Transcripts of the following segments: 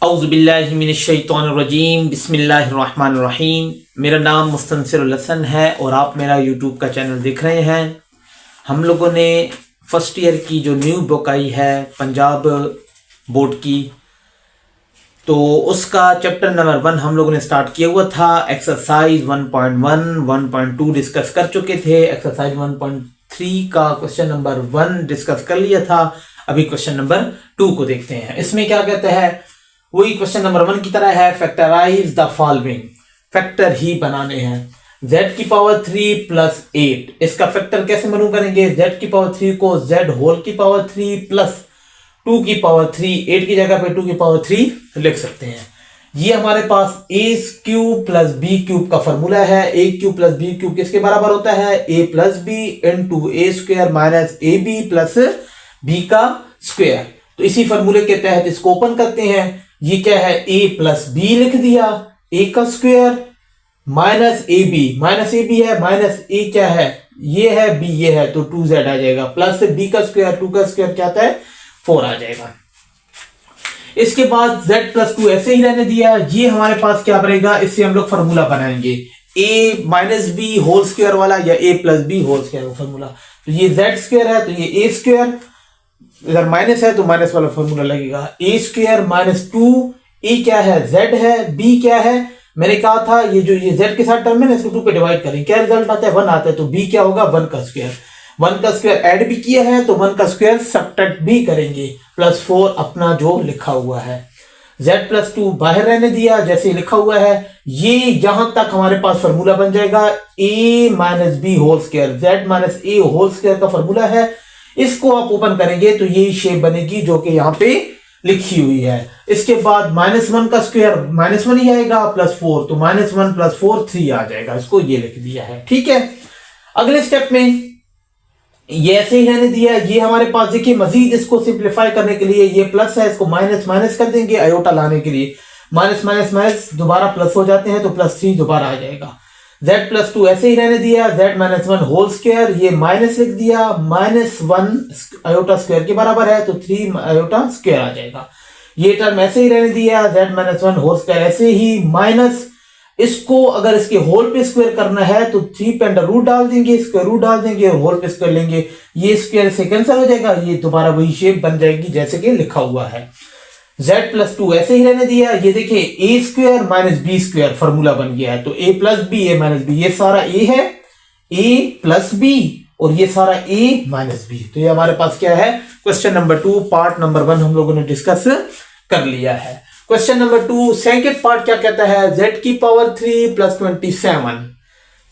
औज़ुबिल्लाहिमिनश्शैतानिर्रजीम बिस्मिल्लाहिर्रहमानिर्रहीम। मेरा नाम मुस्तनसिरुल हसन है और आप मेरा यूट्यूब का चैनल देख रहे हैं। हम लोगों ने फर्स्ट ईयर की जो न्यू बुक आई है पंजाब बोर्ड की, तो उसका चैप्टर नंबर 1 हम लोगों ने स्टार्ट किया हुआ था। एक्सरसाइज 1.1, 1.2 डिस्कस कर चुके थे। एक्सरसाइज 1.3 का क्वेश्चन नंबर 1 डिस्कस कर लिया था। अभी क्वेश्चन नंबर 2 को देखते हैं। इसमें क्या कहते हैं, वही क्वेश्चन नंबर 1 की तरह है। फैक्टराइज द फॉलोइंग, फैक्टर ही बनाने हैं। z की पावर 3 प्लस 8, इसका फैक्टर कैसे मालूम करेंगे। z की पावर 3 को z होल की पावर 3 प्लस 2 की पावर 3, 8 की जगह पे 2 की पावर 3 लिख सकते हैं। ये हमारे पास a cube plus b cube का फॉर्मूला है। a cube plus b cube किसके बराबर होता है, a plus b into a square minus ab plus b का स्क्वायर। तो इसी फॉर्मूले के तहत इसको ओपन करते हैं। ये क्या है, a प्लस b लिख दिया, a का स्क्वायर माइनस ab है, माइनस a क्या है, ये है b, ये है, तो 2z आ जाएगा, प्लस b का स्क्वायर, 2 का स्क्वायर क्या आता है 4 आ जाएगा। इसके बाद z प्लस 2 ऐसे ही रहने दिया। ये हमारे पास क्या बनेगा, इससे हम लोग फॉर्मूला बनाएंगे a minus b whole square वाला या a plus b whole square formula. तो ये z स्क्वायर है तो ये a स्क्वायर, इधर माइनस है तो माइनस वाला फॉर्मूला लगेगा। a स्क्वायर माइनस 2, a क्या है, z है, b क्या है, मैंने कहा था ये जो ये z के साथ टर्म है ना, इसको 2 पे डिवाइड करें, क्या रिजल्ट आता है 1 आता है। तो b क्या होगा 1 का स्क्वायर, 1 का स्क्वायर ऐड भी किया है तो 1 का स्क्वायर सब्ट्रैक्ट भी करेंगे, प्लस 4 अपना जो लिखा हुआ है। z प्लस 2 बाहर रहने दिया जैसे लिखा हुआ है। ये यहां तक हमारे पास फॉर्मूला बन जाएगा a minus b whole square, z minus a whole square का फॉर्मूला है। इसको आप ओपन करेंगे तो ये शेप बनेगी जो कि यहाँ पे लिखी हुई है। इसके बाद -1 का स्क्वायर -1 ही आएगा, प्लस 4, तो -1 प्लस 4 3 आ जाएगा। इसको ये लिख दिया है, ठीक है। अगले स्टेप में ये ऐसे ही रहने दिया। ये हमारे पास देखिए मजीद इसको सिंप्लीफाई करने के लिए ये प्लस है, इसको माइनस माइनस कर देंगे आयोटा लाने के लिए। माइनस माइनस माइनस दोबारा प्लस हो जाते हैं तो प्लस 3 दोबारा आ जाएगा। z प्लस 2 ऐसे ही रहने दिया, z माइनस 1 होल स्क्वायर, ये माइनस लिख दिया, -1 आयोटा स्क्वायर के बराबर है तो 3 आयोटा स्क्वायर आ जाएगा। ये टर्म ऐसे ही रहने दिया, z माइनस 1 होल स्क्वायर ऐसे ही, माइनस इसको अगर इसके होल पे स्क्वायर करना है तो 3 पे अंडर रूट डाल देंगे, स्क्वायर रूट डाल देंगे और होल पे स्क्वायर लेंगे, ये स्क्वायर से कैंसिल हो जाएगा, ये दोबारा वही शेप बन जाएगी जैसे कि लिखा हुआ है। z प्लस 2 ऐसे ही रहने दिया। ये देखिए a square minus b square formula बन गया है, तो a plus b a minus b, ये सारा a है, a प्लस b और ये सारा a माइनस b। तो ये हमारे पास क्या है, क्वेश्चन नंबर 2 पार्ट नंबर 1 हम लोगों ने डिस्कस कर लिया है। क्वेश्चन नंबर 2 सेकंड पार्ट क्या कहता है, z की पावर 3 प्लस 27,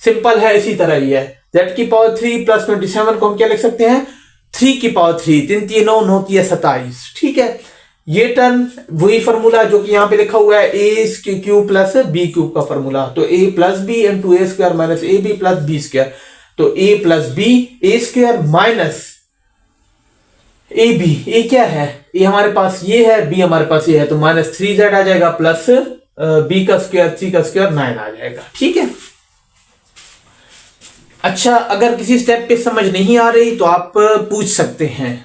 सिंपल है, इसी तरह ही है। z की पावर 3 प्लस 27 को हम क्या लिख सकते हैं, 3 की पावर 3, 3 3 9 9 3 27, ठीक है। ये टर्म वही फॉर्मूला जो कि यहाँ पे लिखा हुआ है a cube plus B cube का फॉर्मूला, तो a plus B into A square minus A B plus B square, तो a plus B A square minus A B, A क्या है, ए हमारे पास ये है, बी हमारे पास ये है, तो माइनस 3z आ जाएगा प्लस बी का स्क्वायर 3 का स्क्वायर 9 आ जाएगा, ठीक है। अच्छा, अगर किसी स्टेप पे समझ नहीं आ रही तो आप पूछ सकते हैं,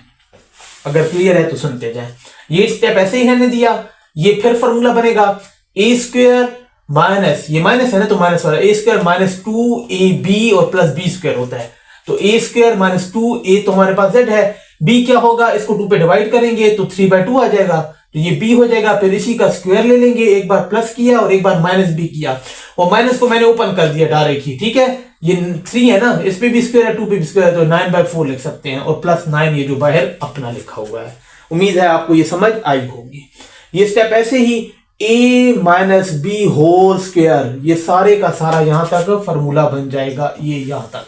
अगर क्लियर है तो सुनते जाए। ये स्टेप ऐसे ही रहने दिया। ये फिर फॉर्मूला बनेगा a स्क्वायर माइनस, ये माइनस है ना तो माइनस वाला, a स्क्वायर माइनस 2ab और प्लस b स्क्वायर होता है, तो a स्क्वायर माइनस 2a तो हमारे पास z है, b क्या होगा, इसको 2 पे डिवाइड करेंगे तो 3/2 आ जाएगा, तो ये b हो जाएगा। फिर इसी का स्क्वायर ले लेंगे, एक बार प्लस किया और एक बार माइनस b किया, और माइनस को मैंने ओपन कर दिया डायरेक्ट ही, ठीक है। ये 3 है ना, इस पे भी स्क्वायर है, 2 पे भी स्क्वायर है, तो 9/4 लिख सकते हैं, और प्लस 9 ये जो बाहर अपना लिखा हुआ है। उम्मीद है आपको ये समझ आई होगी। ये स्टेप ऐसे ही a minus b whole square, ये सारे का सारा यहां तक फॉर्मूला बन जाएगा, ये यहां तक,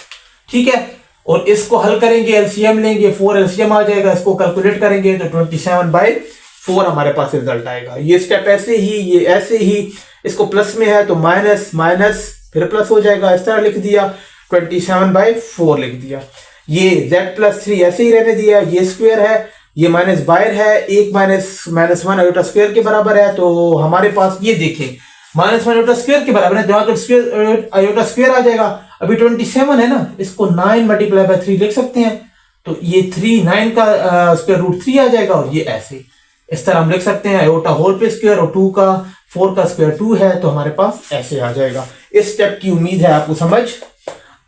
ठीक है। और इसको हल करेंगे, एलसीएम लेंगे, 4 एलसीएम आ जाएगा, इसको कैलकुलेट करेंगे तो 27/4 हमारे पास रिजल्ट आएगा। ये स्टेप ऐसे ही, ये ऐसे ही, इसको प्लस में है तो माइनस माइनस फिर प्लस हो जाएगा, इस तरह लिख दिया, 27/4 लिख दिया। ये z प्लस 3 ऐसे ही रहने दिया, ये स्क्वायर है, ये माइनस बाहर है, 1 माइनस 1 आयोटा स्क्वायर के बराबर है, तो हमारे पास ये देखें -1 आयोटा स्क्वायर के बराबर है, तो यहाँ स्क्वायर आयोटा स्क्वायर आ जाएगा। अभी 27 है ना, इसको 9 मल्टीप्लाई बाय 3 लिख सकते हैं, तो ये 3 9 का स्क्वायर रूट 3 आ जाएगा, और ये ऐसे इस तरह हम लिख सकते हैं आयोटा होल पे स्क्वायर और 2 का 4 का स्क्वायर 2 है, तो हमारे पास ऐसे आ जाएगा। इस स्टेप की उम्मीद है आपको समझ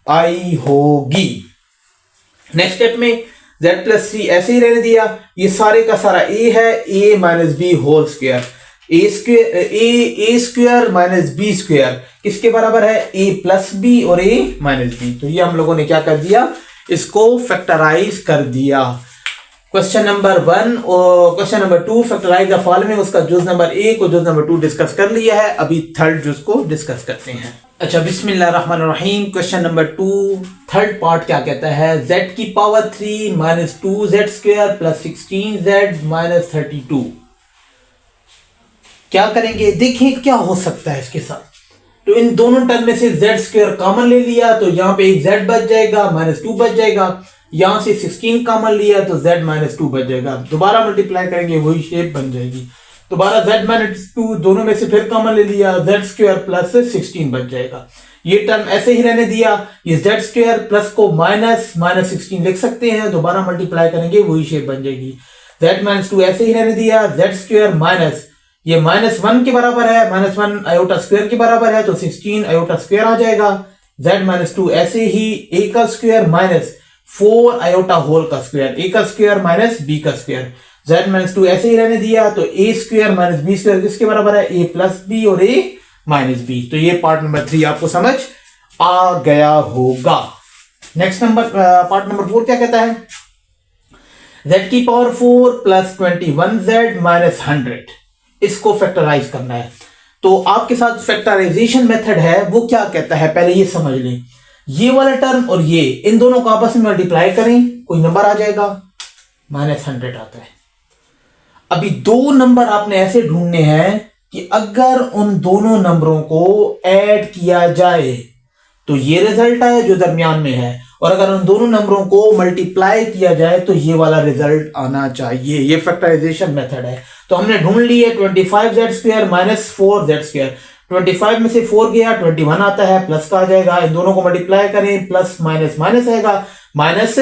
आई होगी। नेक्स्ट स्टेप में z+3 ऐसे ही रहने दिया, ये सारे का सारा a है, a minus b whole square, a square minus b square किसके बराबर है, a प्लस बी और a माइनस बी। तो ये हम लोगों ने क्या कर दिया, इसको फैक्टराइज कर दिया। क्वेश्चन नंबर 1 और question number 2 factorise the following, उसका जुज नंबर 1 और जुज नंबर 2 डिस्कस कर लिया है। अभी थर्ड जुज को डिस्कस करते हैं। अच्छा, बिस्मिल्लाहिर्रहमानिर्रहीम। क्वेश्चन नंबर 2 थर्ड पार्ट क्या कहता है, z की power 3 minus 2z square plus 16z minus 32। क्या करेंगे, देखें क्या हो सकता है इसके साथ। तो इन दोनों टर्म में से z स्क्वायर कॉमन ले लिया तो यहाँ पे एक z बच जाएगा, माइनस 2 बच जाएगा। यहां से 16 कॉमन लिया तो z माइनस 2 बच जाएगा। दोबारा मल्टीप्लाई करेंगे वही शेप बन जाएगी। दोबारा z माइनस 2 दोनों में से फिर कॉमन ले लिया, z स्क्वायर प्लस 16 बच जाएगा। ये टर्म ऐसे ही रहने दिया। ये z स्क्वायर प्लस को माइनस 16 लिख सकते हैं, दोबारा मल्टीप्लाई करेंगे वही शेप बन जाएगी। z माइनस 2 ऐसे ही रहने दिया, z स्क्वायर माइनस ये -1 के बराबर है, -1 आयोटा स्क्वायर के बराबर है तो 16 आयोटा स्क्वायर आ जाएगा। z माइनस 2 ऐसे ही a का स्क्वायर माइनस 4 आयोटा होल का स्क्वायर, a का स्क्वायर माइनस b का स्क्वायर। z माइनस 2 ऐसे ही रहने दिया तो a square minus b square किसके बराबर है, a प्लस b और a माइनस b। तो ये पार्ट नंबर 3 आपको समझ आ गया होगा। नेक्स्ट नंबर पार्ट नंबर 4 क्या कहता है, z की पावर 4 प्लस 21z माइनस 100, इसको फैक्टराइज करना है। तो आपके साथ फैक्टराइजेशन मेथड है, वो क्या कहता है पहले ये समझ लें। ये वाला टर्म और ये इन दोनों को आपस में मल्टीप्लाई करें, कोई नंबर आ जाएगा, -100 आता है। अभी दो नंबर आपने ऐसे ढूंढने हैं कि अगर उन दोनों नंबरों को ऐड किया जाए तो ये रिजल्ट आए जो दरमियान में है, और अगर उन दोनों नंबरों को मल्टीप्लाई किया जाए तो ये वाला रिजल्ट आना चाहिए। ये फैक्टराइजेशन मेथड है। तो हमने ढूंढ लिए 25z square minus 4z square. 25 में से 4 गया 21 आता है, प्लस का आ जाएगा। इन दोनों को मल्टीप्लाई करें, प्लस माइनस माइनस आएगा, माइनस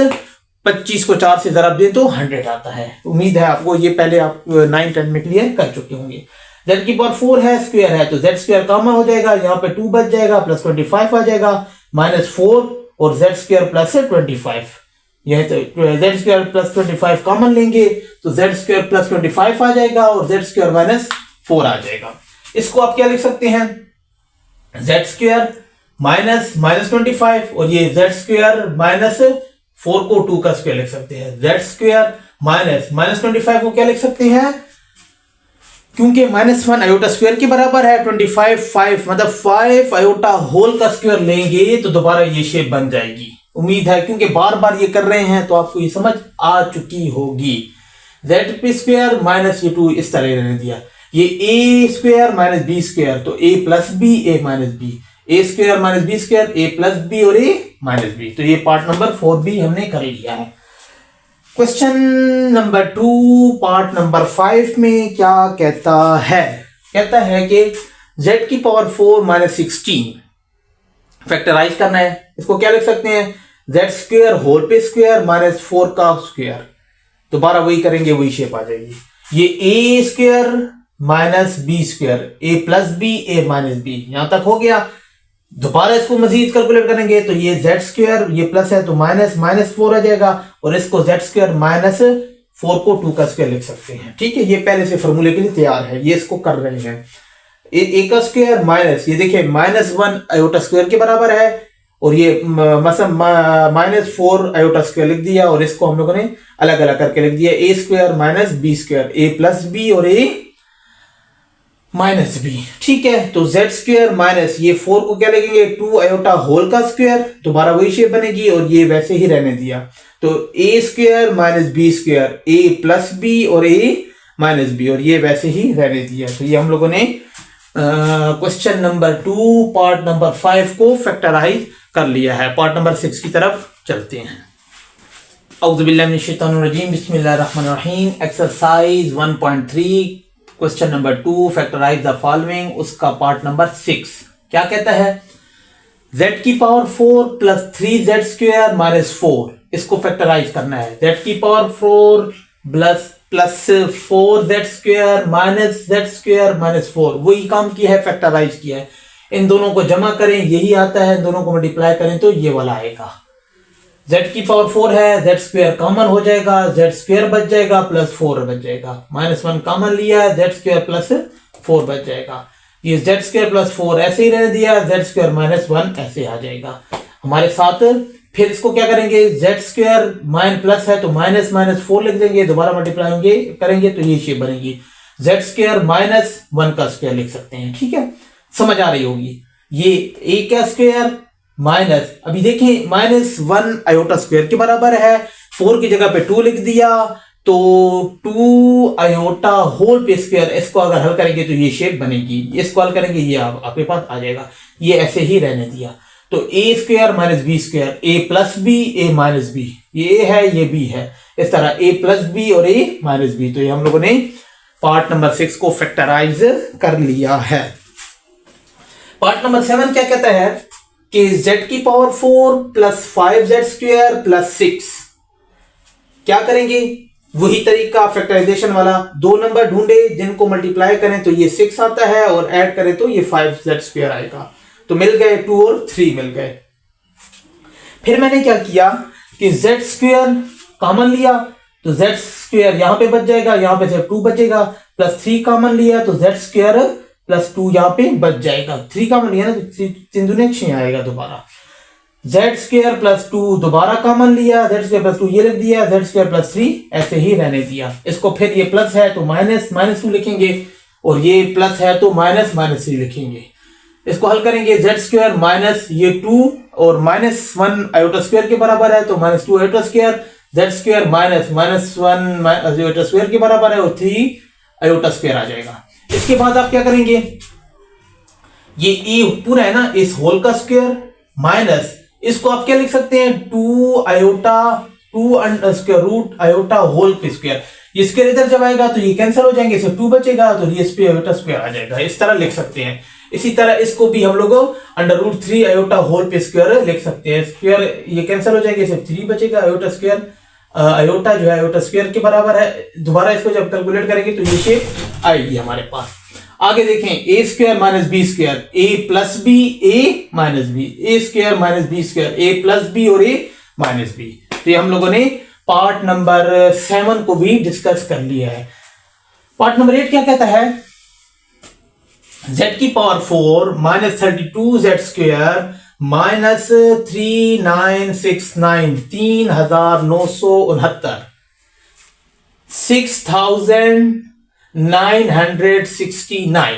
25 को 4 से ज़रब दें तो 100 आता है। उम्मीद है आपको ये पहले आप 9-10 में क्लियर कर चुके होंगे। z की पावर 4 है, स्क्वायर है, तो z स्क्वायर कॉमन हो जाएगा, यहाँ पे 2 बच जाएगा, प्लस 25 आ जाएगा, -4 और z स्क्वायर प्लस 25। यह तो z स्क्वायर प्लस 25 कॉमन लेंगे तो z स्क्वायर प्लस 25 आ जाएगा और z स्क्वायर माइनस 4 आ जाएगा। इसको आप क्या लिख सकते हैं, z स्क्वायर माइनस 25 और ये z स्क्वायर माइनस 4 को 2 का स्क्वायर लिख सकते हैं। z स्क्वायर माइनस 25 को क्या लिख सकते हैं, क्योंकि -1 आयोटा स्क्वायर के बराबर है, 25 5 मतलब 5 आयोटा होल का स्क्वायर लेंगे तो दोबारा ये शेप बन जाएगी। उम्मीद है क्योंकि बार बार ये कर रहे हैं तो आपको ये समझ आ चुकी होगी। z p स्क्वायर माइनस ये 2 इस तरह रहने दिया। ये a square minus b square तो a plus b a minus b, a square minus b square a plus b और a माइनस बी। तो ये पार्ट नंबर 4 भी हमने कर लिया है। क्वेश्चन नंबर 2 पार्ट नंबर 5 में क्या कहता है, कहता है कि z की पावर 4 माइनस 16 फैक्टराइज करना है। इसको क्या लिख सकते हैं, z स्क्वायर होल पे स्क्वायर माइनस 4 का स्क्वायर, दोबारा वही करेंगे वही शेप आ जाएगी। ये a square minus b square, a plus b a minus b, यहां तक हो गया। दोबारा इसको मजीद कैलकुलेट करेंगे तो ये z स्क्वायर ये प्लस है तो माइनस 4 आ जाएगा, और इसको z स्क्वायर माइनस 4 को 2 का स्क्वायर लिख सकते हैं। ठीक है, ये पहले से फॉर्मूले के लिए तैयार है, ये इसको कर रहे हैं। a का स्क्वायर माइनस ये देखिए -1 आयोटा स्क्वायर के बराबर है, और ये मतलब -4 आयोटा स्क्वायर लिख दिया, और इसको हम लोगों ने अलग अलग करके लिख दिया। a square minus b square, a plus b और a माइनस बी। ठीक है, तो z स्क्वायर माइनस ये 4 को क्या लिखेंगे, 2 आयोटा होल का स्क्वायर, दोबारा वही शेप बनेगी, और ये वैसे ही रहने दिया। तो a square minus b square, a plus b और a माइनस बी, और ये वैसे ही रहने दिया। तो ये हम लोगों ने क्वेश्चन नंबर 2 पार्ट नंबर 5 को फैक्टराइज कर लिया है। पार्ट नंबर 6 की तरफ चलते हैं। औज़ु बिल्लाहि मिनश शैतानिर रजीम, बिस्मिल्लाहिर रहमानिर रहीम। Exercise 1.3 question number 2 factorise the following, उसका पार्ट नंबर 6 क्या कहता है, z की power 4 plus 3z square minus 4, इसको फैक्टराइज करना है। z की power 4 plus plus 4z² minus z² minus 4, वही काम किया है, फैक्टराइज किया है। इन दोनों को जमा करें, यही आता है, इन दोनों को मल्टीप्लाई करें तो ये वाला आएगा। z की पावर 4 है, z² कॉमन हो जाएगा, z² बच जाएगा प्लस 4 बच जाएगा, -1 कॉमन लिया, z² प्लस 4 बच जाएगा। ये z² प्लस 4 ऐसे ही रहने दिया, z² माइनस 1 ऐसे आ जाएगा हमारे साथ। फिर इसको क्या करेंगे, z² माइन प्लस है तो माइनस माइनस 4 लिख देंगे, दोबारा मल्टीप्लाई करेंगे तो ये शेप बनेगी, z² माइनस 1 का स्क्वायर लिख सकते हैं। ठीक है, समझ आ रही होगी। ये a का स्क्वायर माइनस, अभी देखें -1 आयोटा स्क्वायर के बराबर है, 4 की जगह पे 2 लिख दिया तो 2 आयोटा होल पे स्क्वायर, इसको अगर हल करेंगे तो ये शेप बनेगी, इसको हल करेंगे ये आपके पास आ जाएगा। ये ऐसे ही रहने दिया तो a² minus b², a plus b a minus b, ये a है ये b है, इस तरह a प्लस b और a माइनस b। तो ये हम लोगों ने पार्ट नंबर 6 को फैक्टराइज कर लिया है। पार्ट नंबर 7 क्या कहता है कि z की पावर 4 प्लस 5z² प्लस 6, क्या करेंगे, वही तरीका फैक्टराइजेशन वाला, दो नंबर ढूंढे जिनको मल्टीप्लाई करें तो ये 6 आता है और ऐड करें तो ये 5z² आएगा। तो मिल गए 2 और 3 मिल गए। फिर मैंने क्या किया कि z² कॉमन लिया तो z² यहां पे बच जाएगा, यहां पे सिर्फ 2 बचेगा, प्लस 3 कॉमन लिया तो z² प्लस 2 यहां पे बच जाएगा, 3 कॉमन लिया ना तो 3 दूने 6 आएगा दोबारा, z² प्लस 2 दोबारा कॉमन लिया, z² प्लस 2 ये लिख दिया, z² प्लस 3 ऐसे ही रहने दिया। इसको फिर ये प्लस है तो माइनस माइनस 2 लिखेंगे और ये प्लस है तो माइनस माइनस 3 लिखेंगे। इसको हल करेंगे, z² माइनस ये 2 और -1 आयोटा स्क्वायर के बराबर है तो -2 iota square, z² minus -1 iota square के बराबर है और 3 आयोटा स्क्वायर आ जाएगा। इसके बाद आप क्या करेंगे, ये a पूरा है ना, इस होल का स्क्वायर माइनस, इसको आप क्या लिख सकते हैं, 2 iota 2 square root iota whole पे स्क्वायर। ये स्क्वायर इधर जब आएगा तो ये कैंसिल हो जाएंगे, सिर्फ 2 बचेगा तो ये इस पे आयोटा स्क्वायर आ जाएगा, इस तरह लिख सकते हैं। इसी तरह इसको भी हम लोग √3 आयोटा होल पे स्क्वायर लिख सकते हैं, स्क्वायर ये कैंसिल हो जाएंगे, सिर्फ 3 बचेगा, आयोटा स्क्वायर आयोटा जो है आयोटा स्क्वायर के बराबर है। दोबारा इसको जब कैलकुलेट करेंगे तो ये शेप आएगी हमारे पास। आगे देखें, a² minus b², a plus b a minus b, a² minus b², a plus b और a माइनस b। तो ये हम लोगों ने पार्ट नंबर 7 को भी डिस्कस कर लिया है। पार्ट नंबर 8 क्या कहता है, z की पावर 4 माइनस 32z² माइनस 3969 3969 6969।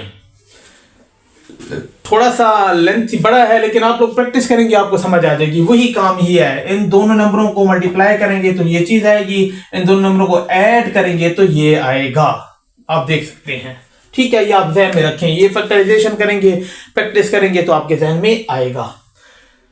थोड़ा सा लेंथ बड़ा है लेकिन आप लोग प्रैक्टिस करेंगे आपको समझ आ जाएगी, वही काम ही है। इन दोनों नंबरों को मल्टीप्लाई करेंगे तो ये चीज आएगी, इन दोनों नंबरों को ऐड करेंगे तो ये आएगा, आप देख सकते हैं। ठीक है, ये आप ध्यान में रखें, ये फैक्टराइजेशन करेंगे प्रैक्टिस करेंगे तो आपके ध्यान में आएगा।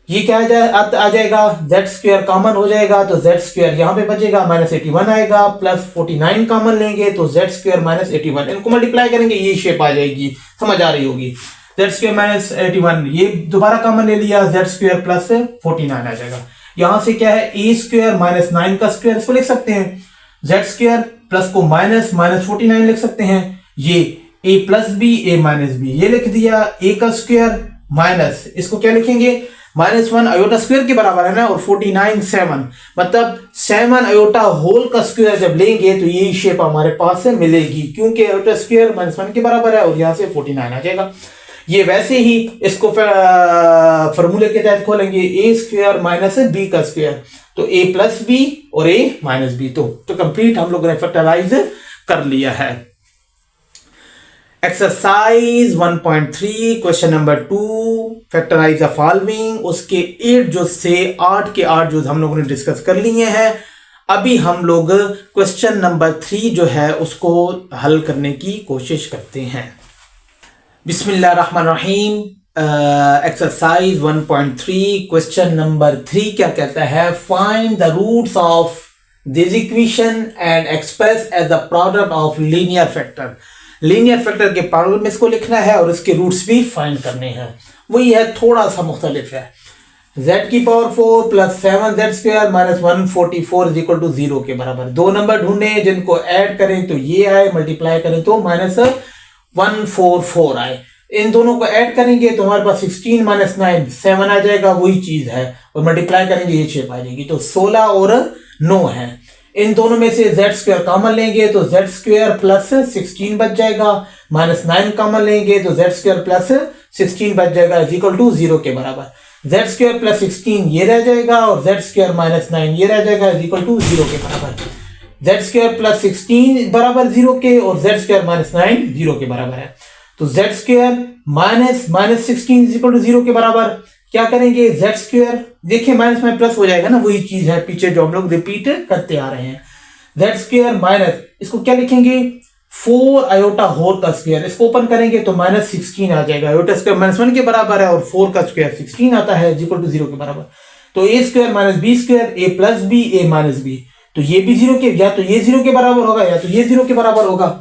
ये क्या आ जाएगा, z² कॉमन हो जाएगा तो z² यहां पे बचेगा, -81 आएगा, प्लस 49 कॉमन लेंगे तो z² माइनस 81, इनको मल्टीप्लाई करेंगे ये शेप आ जाएगी, समझ आ रही होगी। z² माइनस 81 ये दोबारा कॉमन ले लिया, z² प्लस 49 आ जाएगा। यहां से क्या है, a² माइनस 9 का स्क्वायर, इसको लिख सकते हैं, z² प्लस को माइनस 49 लिख सकते हैं, ये a plus b a minus b ये लिख दिया, a का स्क्वायर माइनस इसको क्या लिखेंगे, -1 आयोटा स्क्वायर के बराबर है ना, और 49 7 मतलब 7 आयोटा होल का स्क्वायर जब लेंगे तो यही शेप हमारे पास से मिलेगी, क्योंकि आयोटा स्क्वायर -1 के बराबर है और यहां से 49 आ जाएगा। ये वैसे ही इसको फॉर्मूले के तहत खोलेंगे, a² माइनस b का स्क्वायर तो a प्लस b और a माइनस b, तो कंप्लीट हम लोगों ने फैक्टराइज कर लिया है। Exercise 1.3 question number 2, factorise the following. उसके 8 जो से 8 के 8 जो हम लोगों ने डिस्कस कर लिए हैं। अभी हम लोग क्वेश्चन नंबर 3 जो है उसको हल करने की कोशिश करते हैं। बिस्मिल्लाहिर्रहमानिर्रहीम। एक्सरसाइज 1.3 क्वेश्चन नंबर 3 क्या कहता है, find the roots of this equation and express as the product of linear factor. Linear factor के प्रोडक्ट में इसको लिखना है और इसके रूट्स भी फाइंड करने हैं, वही है, थोड़ा सा मुख्तलिफ है। z की power 4 plus 7z² minus 144 is equal to 0 के बराबर। दो नंबर ढूंढे जिनको ऐड करें तो ये आए, मल्टीप्लाई करें तो माइनस 144 आए। इन दोनों को ऐड करेंगे तो हमारे पास 16 माइनस 9 7 आ जाएगा, वही चीज है, और मल्टीप्लाई करेंगे ये शेप आ जाएगी। तो 16 और 9 है। इन दोनों में से z² कॉमन लेंगे तो z² प्लस 16 बच जाएगा, माइनस 9 कॉमन लेंगे तो z² प्लस 16 बच जाएगा इज इक्वल टू 0 के बराबर। z² प्लस 16 ये रह जाएगा और z² माइनस 9 ये रह जाएगा इज इक्वल टू 0 के बराबर। z² प्लस 16 बराबर 0 के और z² माइनस 9 0 के बराबर है। तो z² minus 16 is equal to 0 के बराबर। क्या करेंगे, z² देखिए माइनस में प्लस हो जाएगा ना, वही चीज है पीछे जो हम लोग रिपीट करते आ रहे हैं। z² माइनस, इसको क्या लिखेंगे 4 आयोटा होल का स्क्वायर, इसको ओपन करेंगे तो माइनस 16 आ जाएगा। आयोटा स्क्वायर माइनस 1 के बराबर है और 4 का स्क्वायर 16 आता है इज इक्वल टू 0 के बराबर। तो a² minus b² a plus b a minus b, तो ये भी 0 के, या तो ये 0 के बराबर होगा या तो ये 0 के बराबर होगा।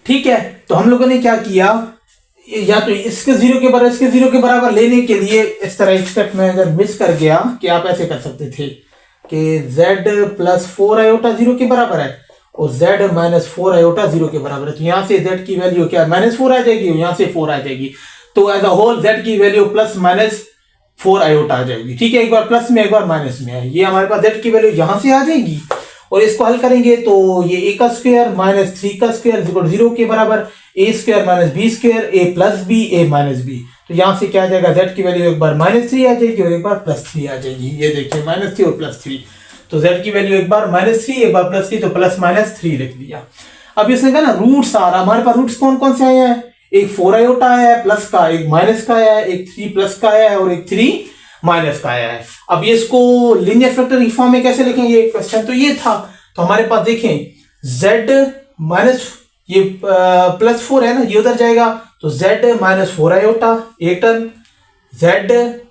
ठीक है, तो हम लोगों ने क्या किया, या तो इसके 0 के बराबर इसके 0 के बराबर लेने के लिए इस तरह एक स्टेप में अगर मिस कर गया कि आप ऐसे कर सकते थे कि z प्लस 4 आयोटा 0 के बराबर है और z माइनस 4 आयोटा 0 के बराबर है। तो यहां से z की वैल्यू क्या माइनस 4 आ जाएगी और यहां से 4 आ जाएगी। तो एज अ होल z की वैल्यू प्लस माइनस 4 आयोटा आ जाएगी। ठीक है, एक बार प्लस में एक बार माइनस में है। ये हमारे पास z की वैल्यू यहां से आ जाएगी और इसको हल करेंगे तो ये a का स्क्वायर माइनस 3 का स्क्वायर 0 के बराबर, a² minus b² a plus b a minus b। तो यहां से क्या आ जाएगा, z की वैल्यू एक बार माइनस 3 आ जाएगी और एक बार प्लस 3 आ जाएगी। ये देखिए माइनस 3 और प्लस 3, तो z की वैल्यू एक बार माइनस 3 एक बार प्लस 3, तो प्लस माइनस 3 लिख दिया। अब इसने कहा ना रूट्स आ रहा, हमारे पास रूट्स कौन कौन से आए हैं, एक 4 आयोटा आया है प्लस का, एक माइनस का आया है, एक 3 प्लस का आया है और एक 3 माइनस का आया है। अब ये इसको लीनियर फैक्टर की फॉर्म में कैसे लिखेंगे, क्वेश्चन तो ये था। तो हमारे पास देखें z माइनस ये प्लस 4 है ना, ये उधर जाएगा तो z माइनस 4 आयोटा एक टर्म, z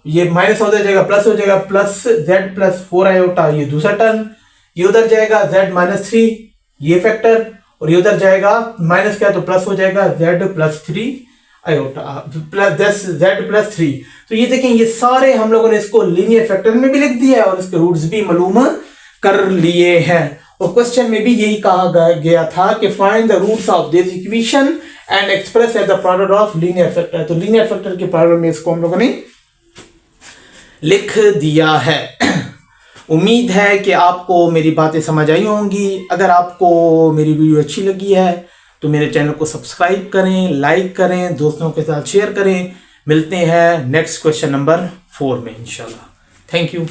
ये माइनस उधर जाएगा प्लस हो जाएगा, प्लस z प्लस 4 आयोटा ये दूसरा टर्म, ये उधर जाएगा z माइनस 3 ये फैक्टर, और ये उधर जाएगा माइनस क्या तो प्लस हो जाएगा z plus 3 iota plus z plus 3। तो ये देखें ये सारे हम लोगों ने इसको लीनियर फैक्टर में भी लिख दिया है और इसके रूट्स भी मालूम कर लिए हैं। और क्वेश्चन में भी यही कहा गया था कि find the roots of this equation and express as the product of linear factor. तो लीनियर फैक्टर के प्रोडक्ट में इसको हम लोगों ने लिख दिया है। उम्मीद है कि आपको मेरी बातें समझ आई होंगी। अगर आपको मेरी वीडियो अच्छी लगी है तो मेरे चैनल को सब्सक्राइब करें, लाइक करें, दोस्तों के साथ शेयर करें। मिलते हैं नेक्स्ट क्वेश्चन नंबर 4 में इंशाल्लाह। Thank you.